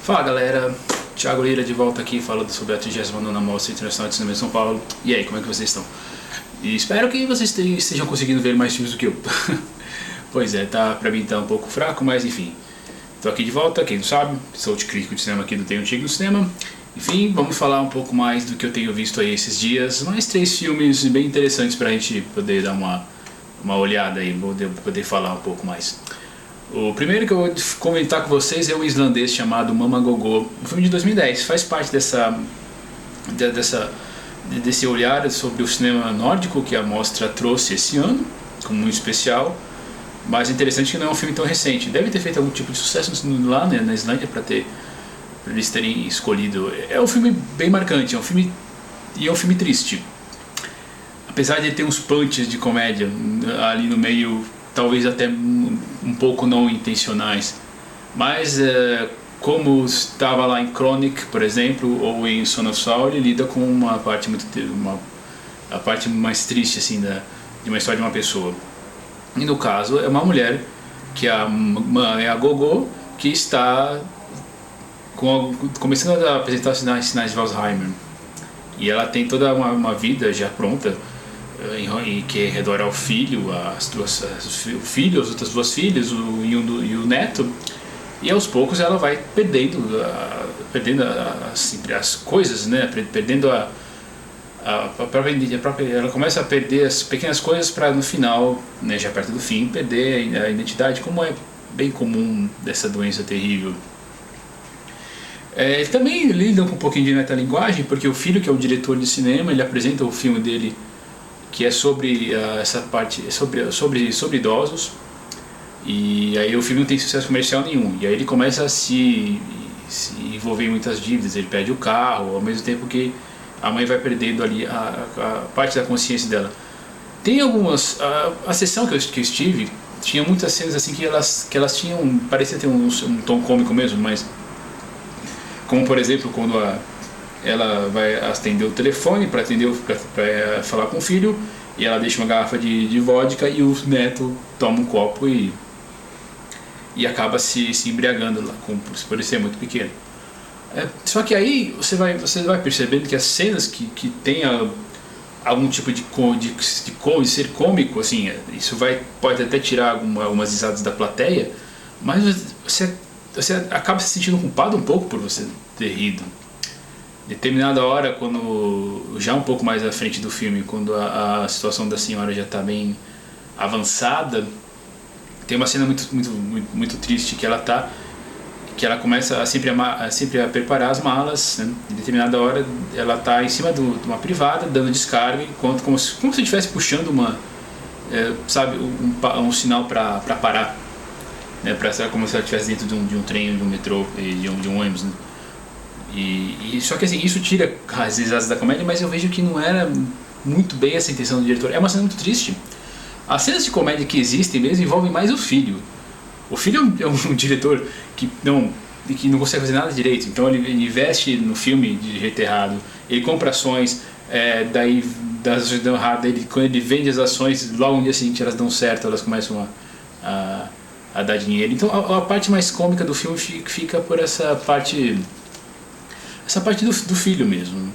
Fala galera, Thiago Lira de volta aqui falando sobre a 39ª Mostra Internacional de Cinema de São Paulo. E aí, como é que vocês estão? E espero que vocês estejam conseguindo ver mais filmes do que eu. Pois é, pra mim tá um pouco fraco, mas enfim. Tô aqui de volta, quem não sabe, sou de crítico de cinema aqui do Tenho Tigo no Cinema. Enfim, vamos falar um pouco mais do que eu tenho visto aí esses dias. Mais 3 filmes bem interessantes pra gente poder dar uma olhada aí, poder falar um pouco mais. O primeiro que eu vou comentar com vocês é um islandês chamado Mama Gogô, um filme de 2010, faz parte desse olhar sobre o cinema nórdico que a mostra trouxe esse ano, como muito especial, mas interessante que não é um filme tão recente, deve ter feito algum tipo de sucesso lá, né, na Islândia para eles terem escolhido. É um filme bem marcante, é um filme triste, apesar de ter uns punches de comédia ali no meio, talvez até um pouco não intencionais, mas como estava lá em Chronic, por exemplo, ou em Son of Saul, ele lida com uma parte a parte mais triste assim de uma história de uma pessoa. E no caso é uma mulher que é a Gogô, que está começando a apresentar sinais de Alzheimer, e ela tem toda uma vida já pronta, que redora ao filho, os outras duas filhas e o neto, e aos poucos ela vai perdendo as coisas, né? Perdendo a própria, ela começa a perder as pequenas coisas para no final, né, já perto do fim, perder a identidade, como é bem comum dessa doença terrível. Também lidam com um pouquinho de metalinguagem, porque o filho, que é o diretor de cinema, ele apresenta o filme dele, que é sobre essa parte, sobre idosos, e aí o filme não tem sucesso comercial nenhum, e aí ele começa a se envolver em muitas dívidas, ele perde o carro, ao mesmo tempo que a mãe vai perdendo ali a parte da consciência dela. Tem algumas, a sessão que eu estive, tinha muitas cenas assim que elas tinham, parecia ter um tom cômico mesmo, mas como por exemplo quando ela vai atender o telefone para falar com o filho, e ela deixa uma garrafa de vodka e o neto toma um copo e acaba se embriagando lá, por ele ser muito pequeno. Só que aí você vai percebendo que as cenas que tem algum tipo de ser cômico, assim, isso pode até tirar algumas risadas da plateia, mas você acaba se sentindo culpado um pouco por você ter rido. Determinada hora, quando já um pouco mais à frente do filme, quando a situação da senhora já está bem avançada, tem uma cena muito triste que ela começa a sempre a preparar as malas, né? Em determinada hora ela está em cima de uma privada dando descarga, como se estivesse puxando um sinal para parar, né? Como se ela estivesse dentro de um trem, de um metrô, de um ônibus, né? Só que assim, isso tira as risadas da comédia, mas eu vejo que não era muito bem essa intenção do diretor. É uma cena muito triste. As cenas de comédia que existem mesmo envolvem mais o filho. O filho é um diretor que não consegue fazer nada direito, então ele investe no filme de jeito errado, ele compra ações, daí das ações dão errado, quando ele vende as ações, logo no dia seguinte elas dão certo, elas começam a dar dinheiro. Então a parte mais cômica do filme fica por essa parte do filho mesmo.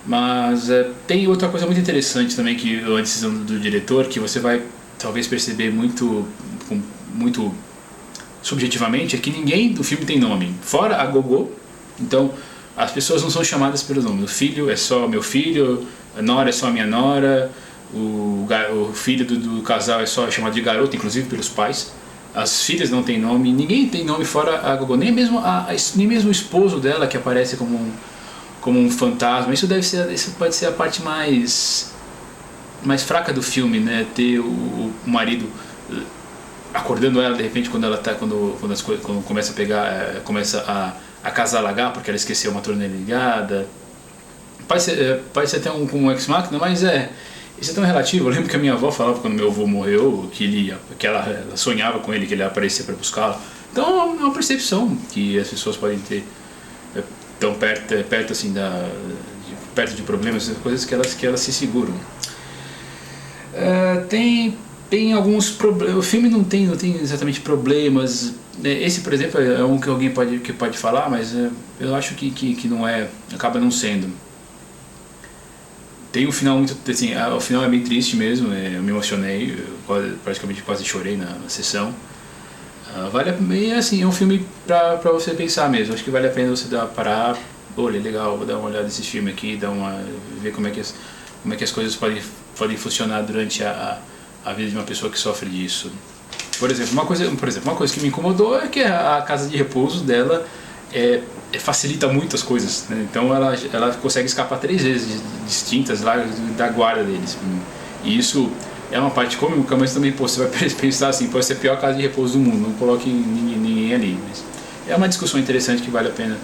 Mas tem outra coisa muito interessante também, que a decisão do diretor, que você vai talvez perceber muito subjetivamente, é que ninguém do filme tem nome, fora a Gogô. Então as pessoas não são chamadas pelo nome. O filho é só meu filho, a nora é só minha nora, o filho do casal é só chamado de garoto, inclusive pelos pais. As filhas não têm nome, ninguém tem nome fora a Gogô, nem mesmo o esposo dela, que aparece como um fantasma. Isso pode ser a parte mais fraca do filme, né? Ter o marido acordando ela de repente quando começa a pegar, começa a casa alagar porque ela esqueceu uma torneira ligada. Pode ser até um ex-máquina, mas isso é tão relativo. Eu lembro que a minha avó falava quando meu avô morreu que ela sonhava com ele, que ele aparecia para buscá-la. Então é uma percepção que as pessoas podem ter tão perto assim perto de problemas, coisas que elas se seguram. Tem tem alguns problemas. O filme não tem exatamente problemas. Esse, por exemplo, é um que alguém pode falar, mas eu acho que não é, acaba não sendo. Tem um final muito, assim, o final é bem triste mesmo, eu me emocionei, praticamente quase chorei na sessão. E assim, é um filme pra você pensar mesmo, acho que vale a pena você parar, olha, legal, vou dar uma olhada nesse filme aqui, ver como é que as coisas podem funcionar durante a vida de uma pessoa que sofre disso. Por exemplo, uma coisa que me incomodou é que a casa de repouso dela facilita muito as coisas, né? Então ela consegue escapar 3 vezes distintas lá da guarda deles. E isso é uma parte cômica, mas também você vai pensar assim, pode ser a pior casa de repouso do mundo, não coloque ninguém ali. Mas é uma discussão interessante que vale a pena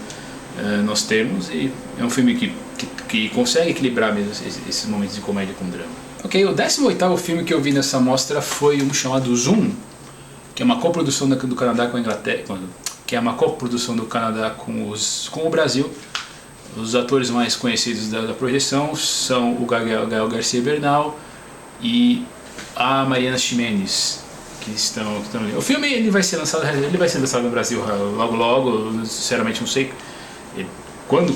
nós termos, e é um filme que consegue equilibrar mesmo esses momentos de comédia com drama. Ok, o 18º filme que eu vi nessa mostra foi um chamado Zoom, que é uma coprodução do Canadá com a Inglaterra, que é uma coprodução do Canadá com o Brasil. Os atores mais conhecidos da projeção são o Gael Garcia Bernal e a Mariana Ximenes, que estão ali. O filme ele vai ser lançado no Brasil logo, sinceramente não sei quando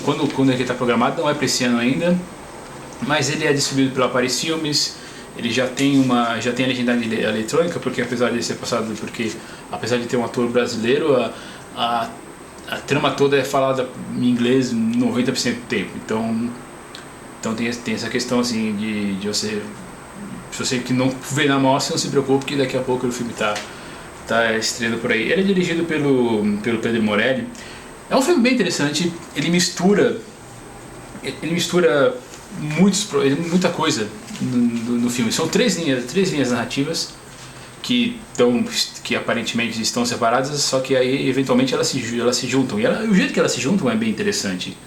ele está programado, não é para esse ano ainda, mas ele é distribuído pela Paris Filmes. Ele já tem a legendagem eletrônica, porque apesar de ter um ator brasileiro, a trama toda é falada em inglês 90% do tempo. Então tem essa questão assim de você, se você que não vê na mostra, não se preocupe que daqui a pouco o filme tá estreando por aí. Ele é dirigido pelo Pedro Morelli. É um filme bem interessante. Ele mistura muita coisa no filme. São três linhas narrativas que aparentemente estão separadas, só que aí eventualmente elas se juntam. E o jeito que elas se juntam é bem interessante.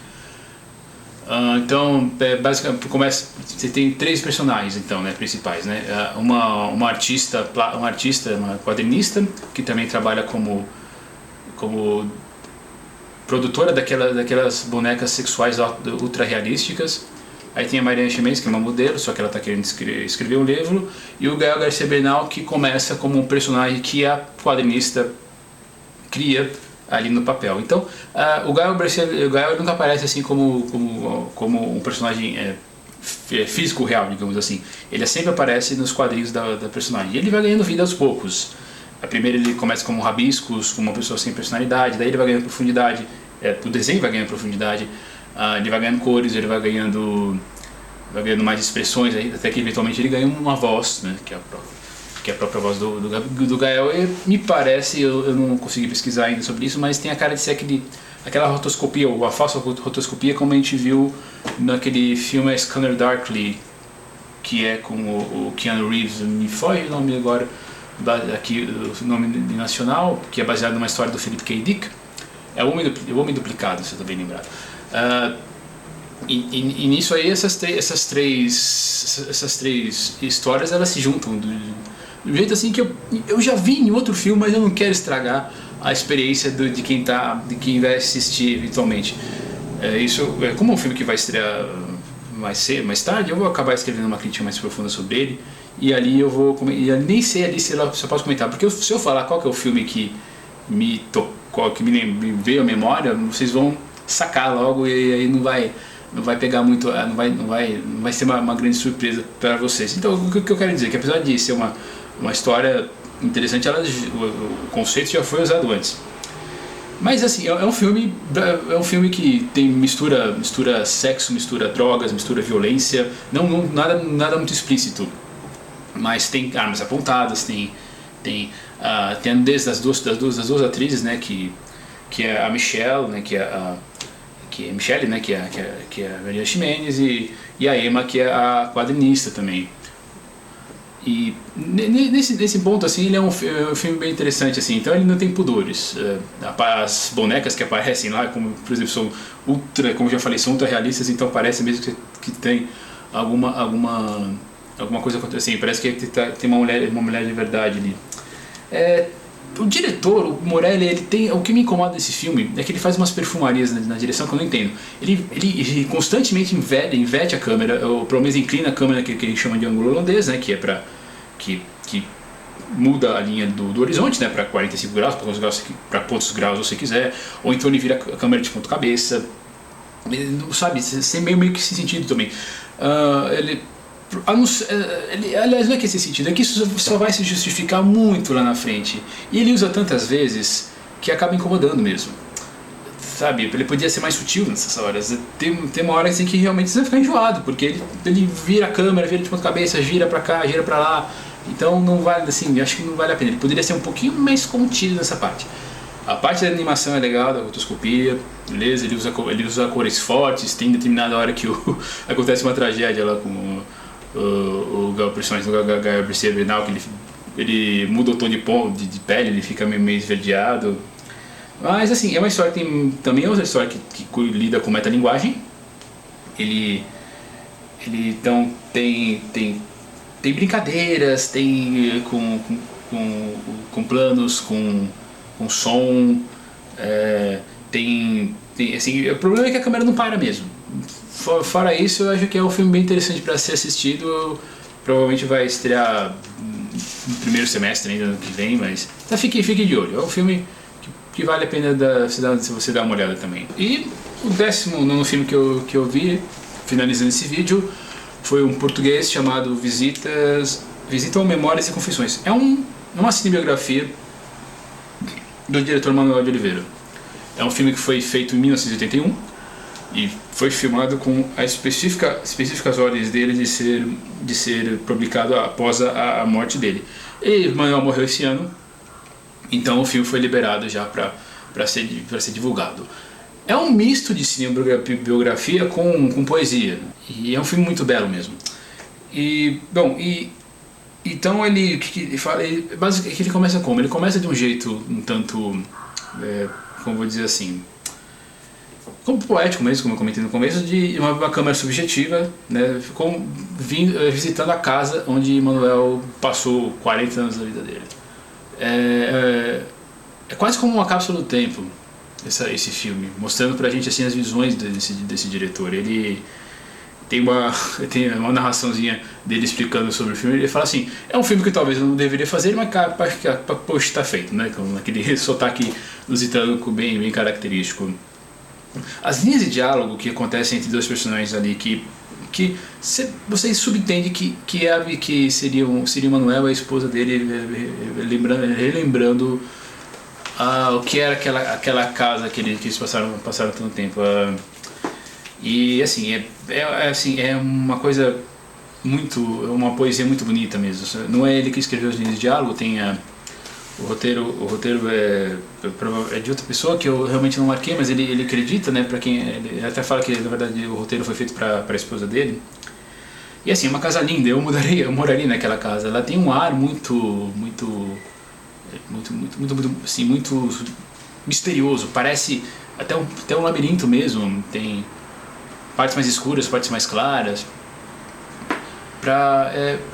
Então, basicamente, você tem 3 personagens então, né, principais, né? Uma artista, uma quadrinista, que também trabalha como produtora daquelas bonecas sexuais ultra realísticas. Aí tem a Mariana Ximenes, que é uma modelo, só que ela está querendo escrever um livro. E o Gael Garcia Bernal, que começa como um personagem que a quadrinista cria ali no papel. Então, o Gael nunca aparece assim como um personagem físico real, digamos assim. Ele sempre aparece nos quadrinhos da personagem. E ele vai ganhando vida aos poucos. Primeiro ele começa como rabiscos, como uma pessoa sem personalidade, daí ele vai ganhando profundidade, o desenho vai ganhando profundidade, ele vai ganhando cores, ele vai ganhando mais expressões, até que eventualmente ele ganha uma voz, né, que é a própria voz do Gael. E me parece, eu não consegui pesquisar ainda sobre isso, mas tem a cara de ser aquela rotoscopia, ou a falsa rotoscopia, como a gente viu naquele filme A Scanner Darkly, que é com o Keanu Reeves. Me foge o nome agora, aqui o nome nacional, que é baseado numa história do Philip K. Dick. É o Homem Duplicado, se eu estou bem lembrado. E nisso aí essas três histórias, elas se juntam do jeito assim que eu já vi em outro filme, mas eu não quero estragar a experiência de quem vai assistir eventualmente. Como é um filme que vai estrear mais tarde, eu vou acabar escrevendo uma crítica mais profunda sobre ele, e ali eu nem sei ali se eu posso comentar, porque se eu falar qual que é o filme que me tocou, que me veio à memória, vocês vão sacar logo, e aí não vai pegar muito, não vai ser uma grande surpresa para vocês. Então o que eu quero dizer é que, apesar de ser uma história interessante, o conceito já foi usado antes. Mas assim, é um filme que tem mistura sexo, mistura drogas, mistura violência, nada muito explícito, mas tem armas apontadas, tem a nudez das duas atrizes, né, que é a Michelle, né, que é a Michelle, né, que é a Mariana Ximenes, e a Emma, que é a quadrinista também. E nesse ponto, assim, ele é um filme bem interessante, assim. Então ele não tem pudores. As bonecas que aparecem lá, como por exemplo, são como já falei, são ultra realistas, então parece mesmo que tem alguma coisa acontecendo, assim, parece que tem uma mulher de verdade ali. O diretor, o Morelli, o que me incomoda nesse filme é que ele faz umas perfumarias na direção que eu não entendo. Ele constantemente inverte a câmera, ou pelo menos inclina a câmera, que ele chama de ângulo holandês, né, que é muda a linha do horizonte, né, para 45 graus, para quantos graus você quiser, ou então ele vira a câmera de ponta cabeça, sabe, sem meio que esse sentido também. Aliás, não é que esse sentido, é que isso só vai se justificar muito lá na frente, e ele usa tantas vezes que acaba incomodando mesmo, sabe, ele podia ser mais sutil nessas horas. Tem uma hora assim que realmente você vai ficar enjoado, porque ele vira a câmera, vira de ponta cabeça, gira pra cá, gira pra lá. Então não vale, assim, acho que não vale a pena. Ele poderia ser um pouquinho mais contido nessa parte. A parte da animação é legal, da rotoscopia, beleza? Ele usa cores fortes, tem determinada hora que acontece uma tragédia lá com o personagem do Gabriel Bernal, que ele muda o tom de pele, ele fica meio esverdeado. Mas assim, é uma história que tem também outra história que lida com metalinguagem. Ele então tem brincadeiras, tem com planos, com som, tem assim, o problema é que a câmera não para mesmo. Fora isso, eu acho que é um filme bem interessante para ser assistido. Provavelmente vai estrear no primeiro semestre ainda ano que vem, mas fique de olho. É um filme que vale a pena se você dar uma olhada também. E o 19º filme que eu vi, finalizando esse vídeo, foi um português chamado Visitam Memórias e Confissões. É uma cinebiografia do diretor Manuel de Oliveira. É um filme que foi feito em 1981 e foi filmado com as específicas ordens dele de ser publicado após a morte dele. E Manuel morreu esse ano, então o filme foi liberado já para ser divulgado. É um misto de cinebiografia com poesia, e é um filme muito belo mesmo. Então ele basicamente ele começa como? Ele começa de um jeito um tanto, como vou dizer assim, como poético mesmo, como eu comentei no começo, de uma câmera subjetiva, né, visitando a casa onde Manuel passou 40 anos da vida dele. É quase como uma cápsula do tempo esse filme, mostrando pra gente assim as visões desse diretor. Ele tem uma narraçãozinha dele explicando sobre o filme. Ele fala assim: é um filme que talvez eu não deveria fazer, mas poxa, tá feito, né? Com aquele sotaque lusitano bem característico. As linhas de diálogo que acontecem entre dois personagens ali, que você subentende que seria o Manuel e a esposa dele, relembrando o que era aquela casa que eles passaram tanto tempo. E assim, é uma coisa uma poesia muito bonita mesmo. Não é ele que escreveu as linhas de diálogo, tem o roteiro é de outra pessoa que eu realmente não marquei, mas ele acredita, né, para quem ele até fala que na verdade o roteiro foi feito para a esposa dele. E assim, é uma casa linda, eu moraria naquela casa. Ela tem um ar muito assim, muito misterioso, parece até um labirinto mesmo. Tem partes mais escuras, partes mais claras.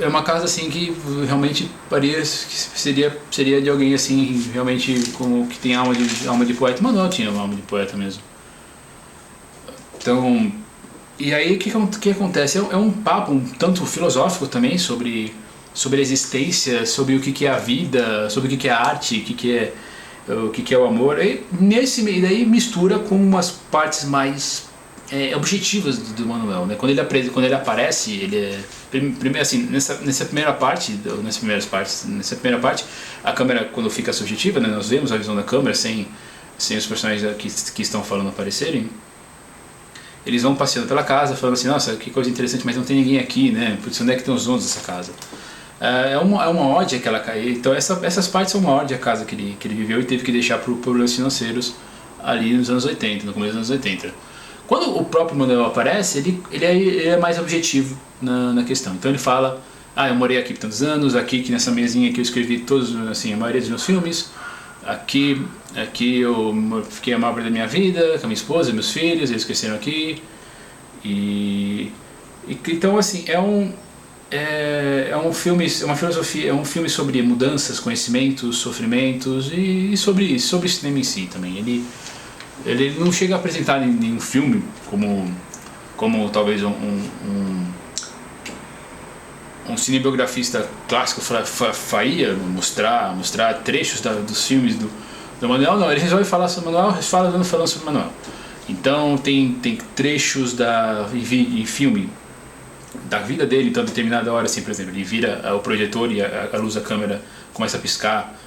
É uma casa assim que realmente parece que seria de alguém assim, realmente como que tem alma de poeta. Manuel tinha uma alma de poeta mesmo. Então, e aí o que acontece? É um papo um tanto filosófico também sobre a existência, sobre o que é a vida, sobre o que é a arte, o que é o amor. E daí mistura com umas partes mais objetivas do Manuel, né? Quando ele aparece, primeiro assim, nessa primeira parte, a câmera, quando fica subjetiva, né, nós vemos a visão da câmera sem os personagens que estão falando aparecerem. Eles vão passeando pela casa, falando assim: nossa, que coisa interessante, mas não tem ninguém aqui, né? Putz, onde é que tem os donos dessa casa? É uma ode àquela casa. Então essas partes são uma ode à casa que ele viveu e teve que deixar por problemas financeiros ali nos anos 80, no começo dos anos 80. Quando o próprio Manuel aparece, ele é mais objetivo na questão. Então ele fala: eu morei aqui por tantos anos, aqui que nessa mesinha que eu escrevi todos, assim, a maioria dos meus filmes, aqui eu fiquei a maior parte da minha vida com a minha esposa, meus filhos, eles cresceram aqui. Então assim, é um filme, é uma filosofia, é um filme sobre mudanças, conhecimentos, sofrimentos e sobre o cinema em si também. Ele não chega a apresentar nenhum filme como talvez um um cinebiografista clássico faria, mostrar trechos dos filmes do Manuel. Não, ele resolve falar sobre o Manuel, falando sobre o Manuel. Então tem trechos em filme da vida dele. Então, a determinada hora, assim, por exemplo, ele vira o projetor e a luz da câmera começa a piscar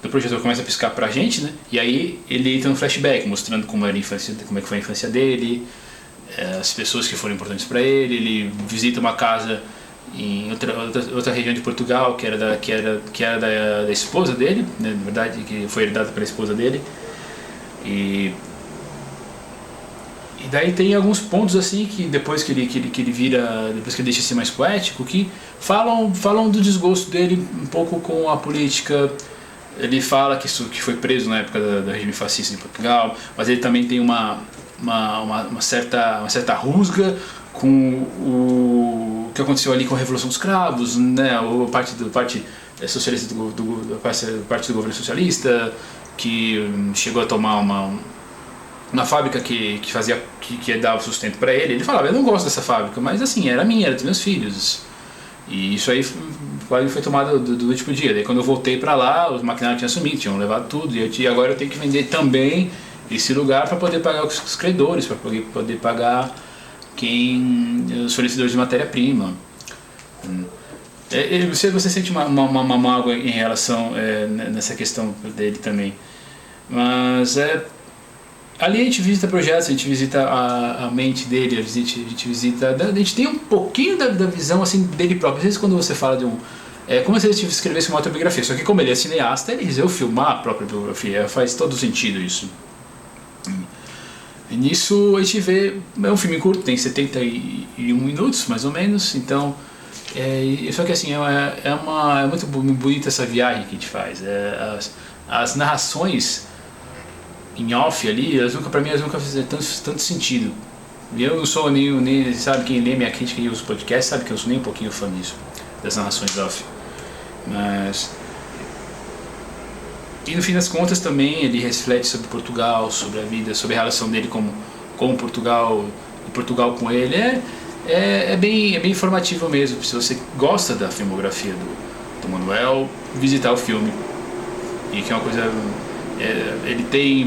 do projetor começa a piscar pra gente, né? E aí ele entra no flashback, mostrando como é que foi a infância dele, as pessoas que foram importantes para ele. Ele visita uma casa em outra região de Portugal que era da esposa dele, né? Na verdade, que foi herdada pela esposa dele. E daí tem alguns pontos assim que depois que ele deixa ser mais poético, que falam do desgosto dele um pouco com a política. Ele fala que foi preso na época do regime fascista em Portugal, mas ele também tem uma certa rusga com o que aconteceu ali com a Revolução dos Cravos, né? A parte socialista parte do governo socialista, que chegou a tomar uma fábrica que dava sustento para ele. Ele falava: eu não gosto dessa fábrica, mas assim, era minha, era dos meus filhos. E isso aí foi tomado do último dia. Daí quando eu voltei para lá, os maquinários tinham sumido, tinham levado tudo, e agora eu tenho que vender também esse lugar para poder pagar os credores, para poder pagar os fornecedores de matéria-prima. Você sente uma mágoa em relação nessa questão dele também. Mas ali a gente visita projetos, a gente visita a mente dele, a gente tem um pouquinho da visão assim dele próprio. Às vezes quando você fala de é como se ele escrevesse uma autobiografia, só que como ele é cineasta, ele resolveu filmar a própria biografia, faz todo sentido isso. E nisso a gente vê, é um filme curto, tem 71 minutos mais ou menos, então só que assim, é muito bonita essa viagem que a gente faz. As narrações em off ali, pra mim elas nunca fizeram tanto sentido. E eu não sou nem sabe, quem lê minha crítica e os podcasts sabe que eu sou nem um pouquinho fã disso, das narrações off. Mas e no fim das contas também ele reflete sobre Portugal, sobre a vida, sobre a relação dele com Portugal e Portugal com ele. É bem informativo mesmo. Se você gosta da filmografia do Manuel, visitar o filme, e que é uma coisa. Ele tem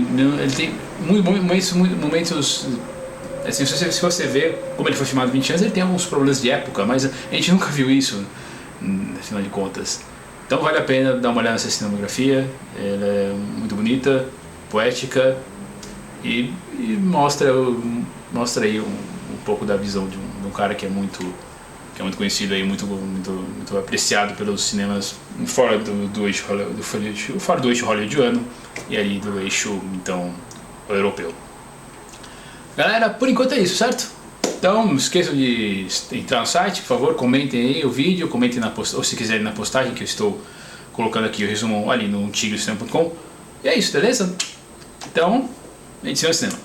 momentos assim, se você vê como ele foi filmado há 20 anos, ele tem alguns problemas de época, mas a gente nunca viu isso, no final de contas. Então vale a pena dar uma olhada nessa cinematografia. Ela é muito bonita, poética, e mostra aí um pouco da visão de um cara que é muito conhecido aí, muito apreciado pelos cinemas fora do eixo hollywoodiano e ali do eixo então europeu. Galera, por enquanto é isso, certo? Então não esqueçam de entrar no site, por favor, comentem aí o vídeo, comentem ou se quiserem na postagem que eu estou colocando aqui o resumo ali no tigrecinema.com. E é isso, beleza? Então, a gente se vê no cinema.